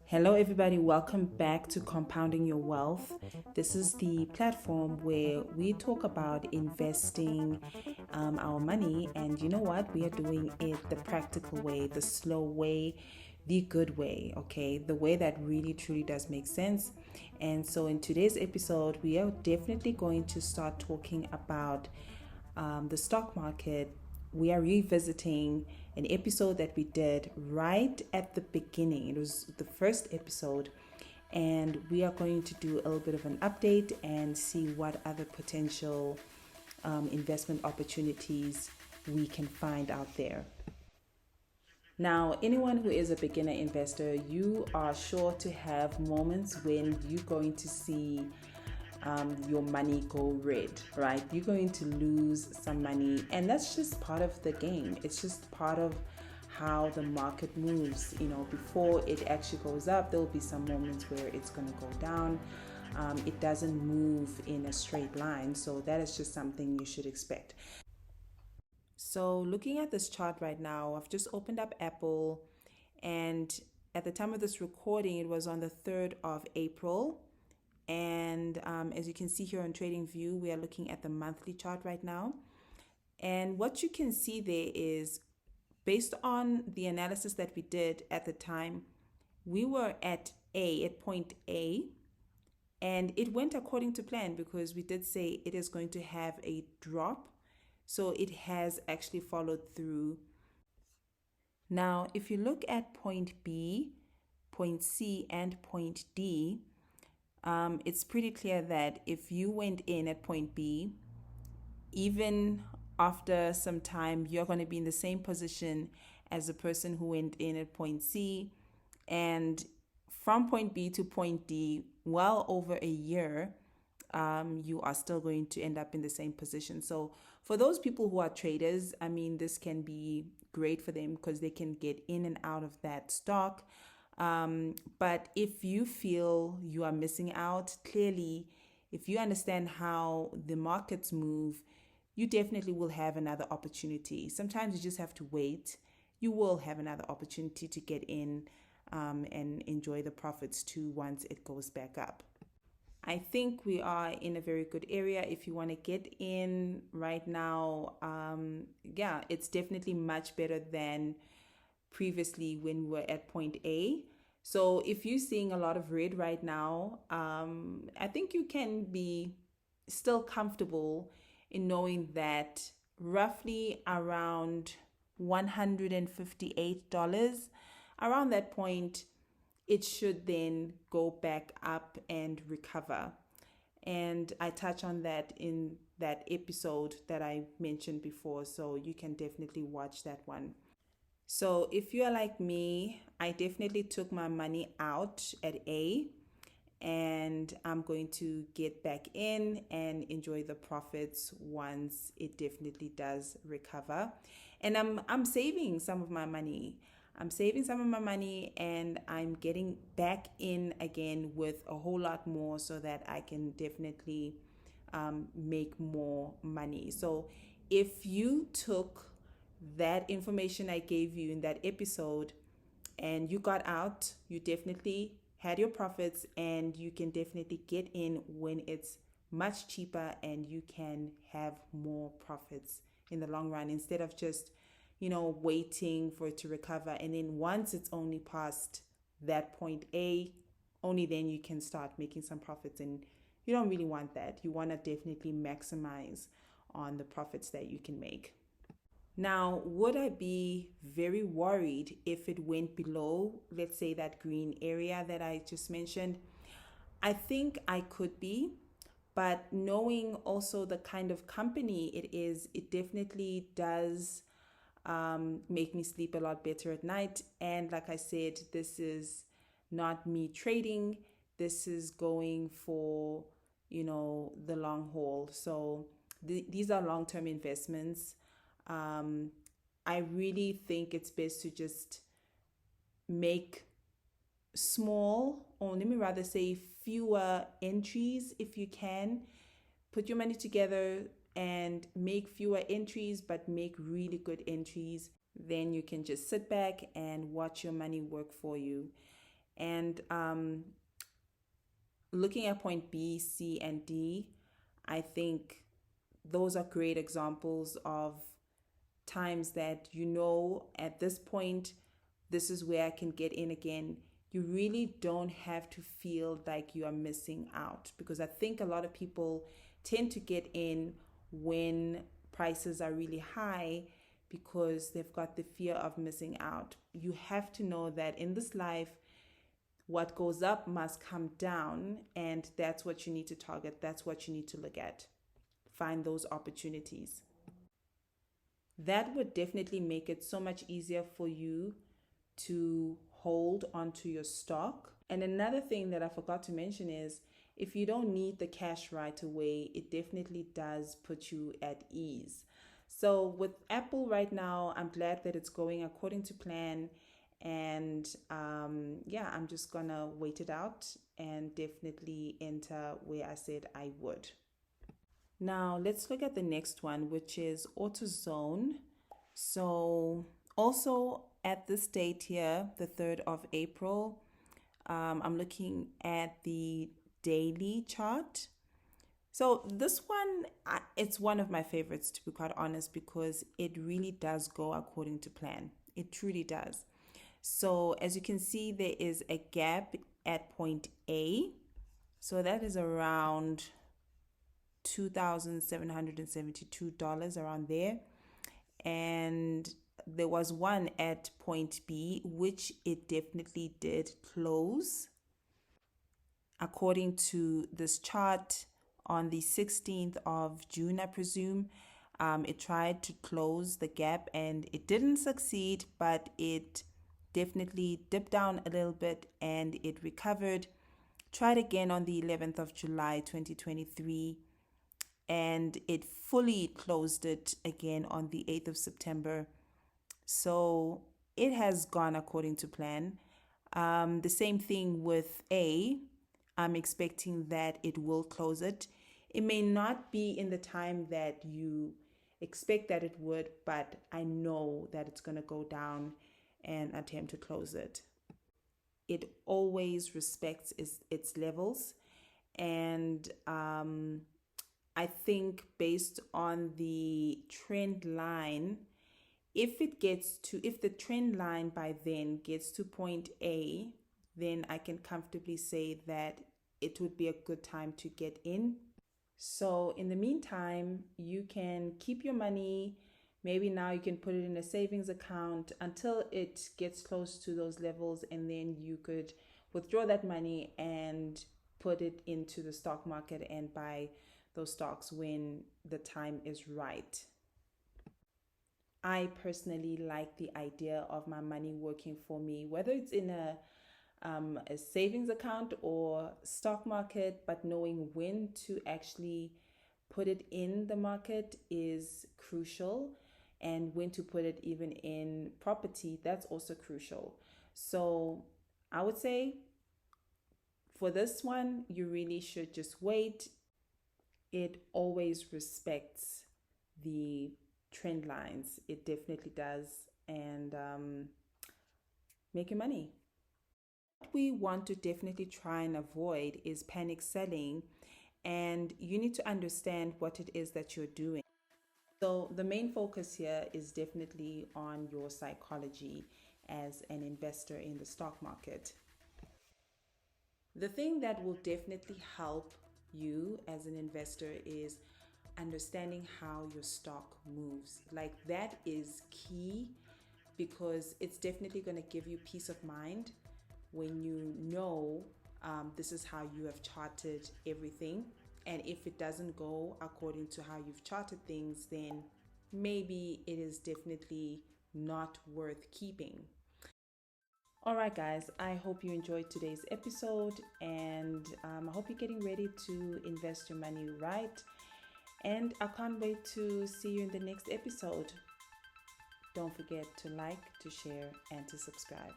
Hello, everybody. Welcome back to Compounding Your Wealth. This is the platform where we talk about investing our money. And you know what? We are doing it the practical way, the slow way, the good way, okay? The way that really truly does make sense. And so, in today's episode, we are definitely going to start talking about the stock market. We are revisiting an episode that we did right at the beginning. It was the first episode, and we are going to do a little bit of an update and see what other potential investment opportunities we can find out there. Now, anyone who is a beginner investor, you are sure to have moments when you're going to see your money go red, right? You're going to lose some money, and that's just part of the game. It's just part of how the market moves. Before it actually goes up, there'll be some moments where it's going to go down. It doesn't move in a straight line, so that is just something you should expect. So, looking at this chart right now, I've just opened up Apple, and at the time of this recording, it was on the 3rd of April. And as you can see here on TradingView, we are looking at the monthly chart right now. And what you can see there is, based on the analysis that we did at the time, we were at point A, and it went according to plan because we did say it is going to have a drop. So it has actually followed through. Now, if you look at point B, point C, and point D, it's pretty clear that if you went in at point B, even after some time, you're going to be in the same position as the person who went in at point C. And from point B to point D, well over a year, you are still going to end up in the same position. So for those people who are traders, I mean, this can be great for them because they can get in and out of that stock. But if you feel you are missing out, clearly, if you understand how the markets move, you definitely will have another opportunity. Sometimes you just have to wait. You will have another opportunity to get in and enjoy the profits too once it goes back up. I think we are in a very good area. If you want to get in right now, it's definitely much better than previously when we were at point A. So if you're seeing a lot of red right now, I think you can be still comfortable in knowing that roughly around $158, around that point, it should then go back up and recover. And I touch on that in that episode that I mentioned before, so you can definitely watch that one. So if you are like me, I definitely took my money out at A, and I'm going to get back in and enjoy the profits once it definitely does recover. And I'm saving some of my money. I'm saving some of my money, and I'm getting back in again with a whole lot more so that I can definitely make more money. So if you took that information I gave you in that episode and you got out, you definitely had your profits, and you can definitely get in when it's much cheaper and you can have more profits in the long run instead of just waiting for it to recover. And then once it's only past that point A, only then you can start making some profits. And you don't really want that. You want to definitely maximize on the profits that you can make. Now, would I be very worried if it went below, let's say, that green area that I just mentioned? I think I could be, but knowing also the kind of company it is, it definitely does make me sleep a lot better at night. And like I said, this is not me trading. This is going for, the long haul. So these are long-term investments. I really think it's best to just make small, or let me rather say fewer entries if you can. Put your money together and make fewer entries, but make really good entries. Then you can just sit back and watch your money work for you. And looking at point B, C, and D, I think those are great examples of times that at this point, this is where I can get in again. You really don't have to feel like you are missing out, because I think a lot of people tend to get in when prices are really high because they've got the fear of missing out. You have to know that in this life, what goes up must come down, and that's what you need to target. That's what you need to look at. Find those opportunities. That would definitely make it so much easier for you to hold onto your stock. And another thing that I forgot to mention is, if you don't need the cash right away, it definitely does put you at ease. So with Apple right now, I'm glad that it's going according to plan. And I'm just gonna wait it out and definitely enter where I said I would. Now let's look at the next one, which is AutoZone. So also at this date here, the 3rd of April, I'm looking at the daily chart. So this one, it's one of my favorites, to be quite honest, because it really does go according to plan. It truly does. So as you can see, there is a gap at point A. So that is around $2,772, around there. And there was one at point B, which it definitely did close. According to this chart, on the 16th of June, I presume, it tried to close the gap and it didn't succeed, but it definitely dipped down a little bit and it recovered. Tried again on the 11th of July 2023, and it fully closed it again on the 8th of September. So it has gone according to plan. The same thing with A. I'm expecting that it will close it. It may not be in the time that you expect that it would, but I know that it's going to go down and attempt to close it. It always respects its levels. And I think based on the trend line, if the trend line by then gets to point A, then I can comfortably say that it would be a good time to get in. So in the meantime, you can keep your money. Maybe now you can put it in a savings account until it gets close to those levels, and then you could withdraw that money and put it into the stock market and buy those stocks when the time is right. I personally like the idea of my money working for me, whether it's in a savings account or stock market, but knowing when to actually put it in the market is crucial, and when to put it even in property, that's also crucial. So I would say for this one, you really should just wait. It always respects the trend lines. It definitely does. And make your money. What we want to definitely try and avoid is panic selling, and you need to understand what it is that you're doing. So the main focus here is definitely on your psychology as an investor in the stock market. The thing that will definitely help you as an investor is understanding how your stock moves. Like, that is key, because it's definitely going to give you peace of mind when you know this is how you have charted everything. And if it doesn't go according to how you've charted things, then maybe it is definitely not worth keeping. All right, guys, I hope you enjoyed today's episode, and I hope you're getting ready to invest your money right. And I can't wait to see you in the next episode. Don't forget to like, to share, and to subscribe.